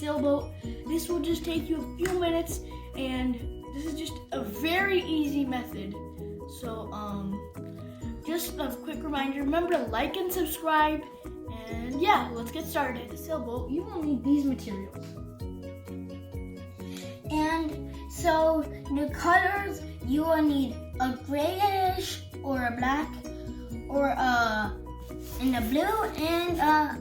sailboat. This will just take you a few minutes, and this is just a very easy method. So just a quick reminder, remember to like and subscribe, and yeah, let's get started. The sailboat, you will need these materials. And so the colors, you will need a grayish or a black or a in the blue and a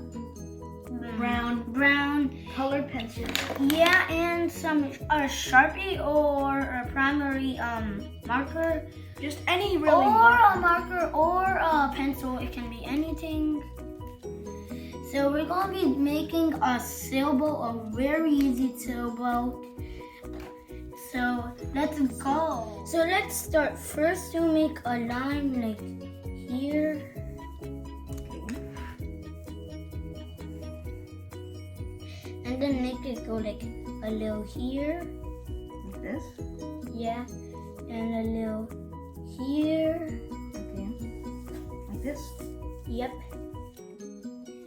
brown Colored pencil. Yeah, and a Sharpie or a primary marker, Just any really or a marker or a pencil. It can be anything. So we're gonna be making a sailboat, a very easy sailboat. So let's go. So let's start. First, you make a line like here. And then make it go like a little here. Like this? Yeah. And a little here. Okay. Like this? Yep.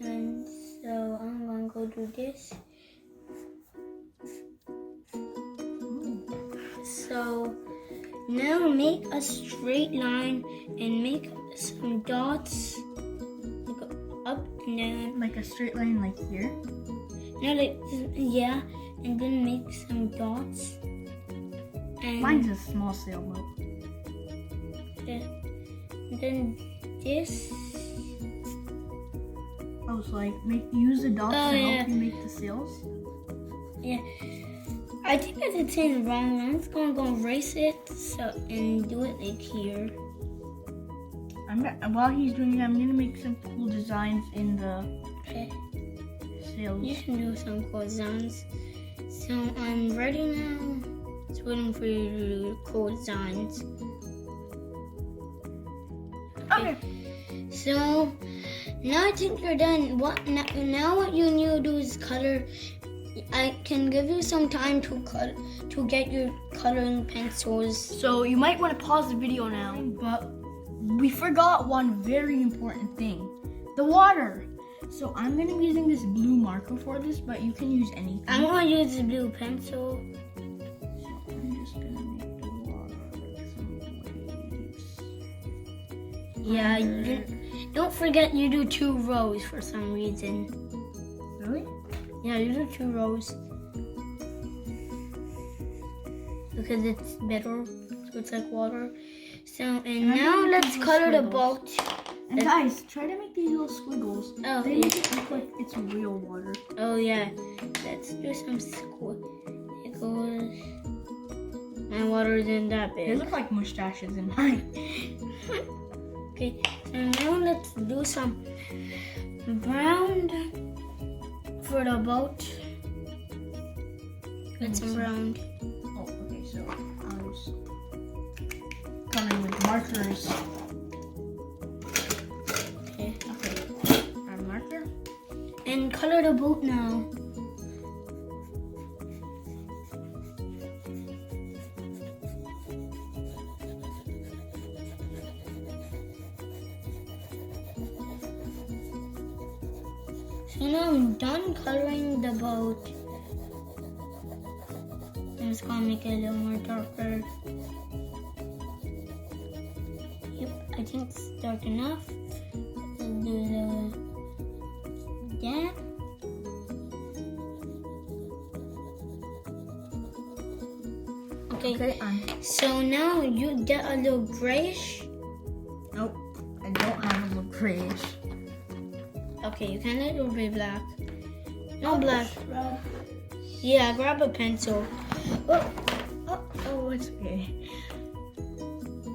And so I'm gonna go do this. So now make a straight line and make some dots. Like up and down. Like a straight line like here? No, like, yeah, and then make some dots. And Mine's a small sailboat. then this. Oh, so like use the dots to yeah. help you make the sails? Yeah. I think it's in the wrong one. I'm just gonna go erase it and do it like here. While he's doing that, I'm gonna make some cool designs in the Okay. sails. You can do some cool designs. So I'm ready now. Just waiting for you to do cool designs. Okay. So now I think you're done. Now what you need to do is color. I can give you some time to get your coloring pencils. So you might want to pause the video now, but we forgot one very important thing. The water. So I'm going to be using this blue marker for this, but you can use anything. I'm going to use the blue pencil. So I'm just going to make the water like some waves. Yeah, don't forget you do 2 rows for some reason. Really? Yeah, you do 2 rows. Because it's better, so it's like water. So, and now let's color the boat. And guys, try to make these little squiggles. Oh, They make it look like it's real water. Oh yeah, let's do some squiggles. My water isn't that They big. look like mustaches in mine. Okay, so now let's do some brown for the boat. Get some brown. Oh, okay, so I was coloring with markers. Okay. Okay, our marker. And color the boat now. So now I'm done coloring the boat. I'm just gonna make it a little more darker. Yep, I think it's dark enough. Let's do that. Okay, so now you get a little grayish. Nope, I don't have a little grayish. Okay, you can let it be black. No black. Yeah, grab a pencil. Oh, it's okay.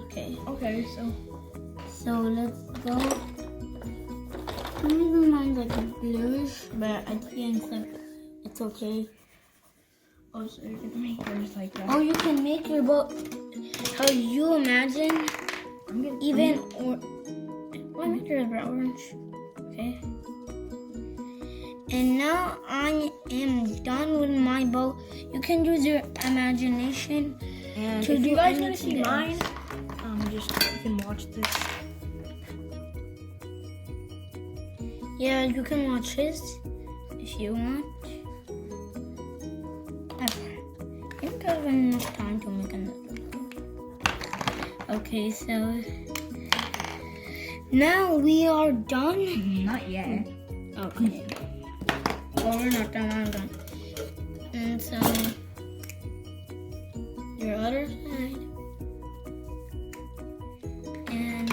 Okay. Okay, So let's go. Maybe mine's like a bluish, but I think it's okay. Oh, so you're gonna make yours like that. Oh, you can make your boat how you imagine. Why make yours orange? Okay. And now I am done with my boat. You can use your imagination. And to if do you guys want to anything see else. mine, you can watch this. Yeah, you can watch his if you want. have enough time to make another one. Okay, so now we are done. Not yet. Okay. Well, we're not done. I'm done. And so your other side. And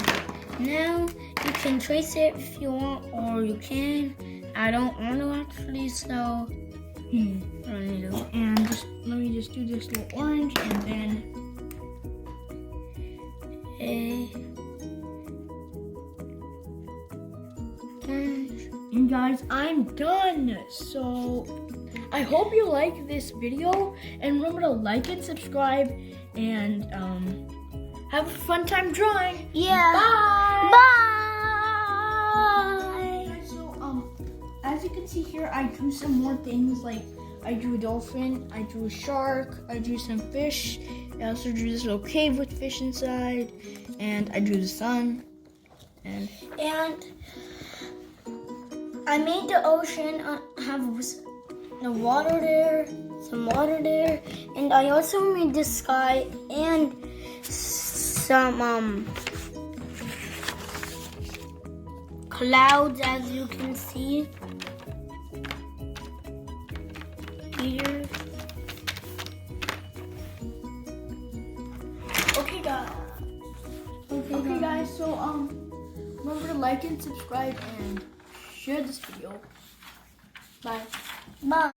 now you can trace it if you want, or you can. I don't want to actually, so I don't need to. And just let me just do this little orange, and then orange. and guys, I'm done. So I hope you like this video, and remember to like and subscribe, and have a fun time drawing. Yeah. Bye. Bye. Guys, so as you can see here, I drew some more things. Like I drew a dolphin, I drew a shark, I drew some fish. I also drew this little cave with fish inside, and I drew the sun. And I made the ocean have the water there, some water there, and I also made the sky and some clouds, as you can see here. okay, guys. Okay, guys. So remember to like and subscribe and share this video. Bye. Bye.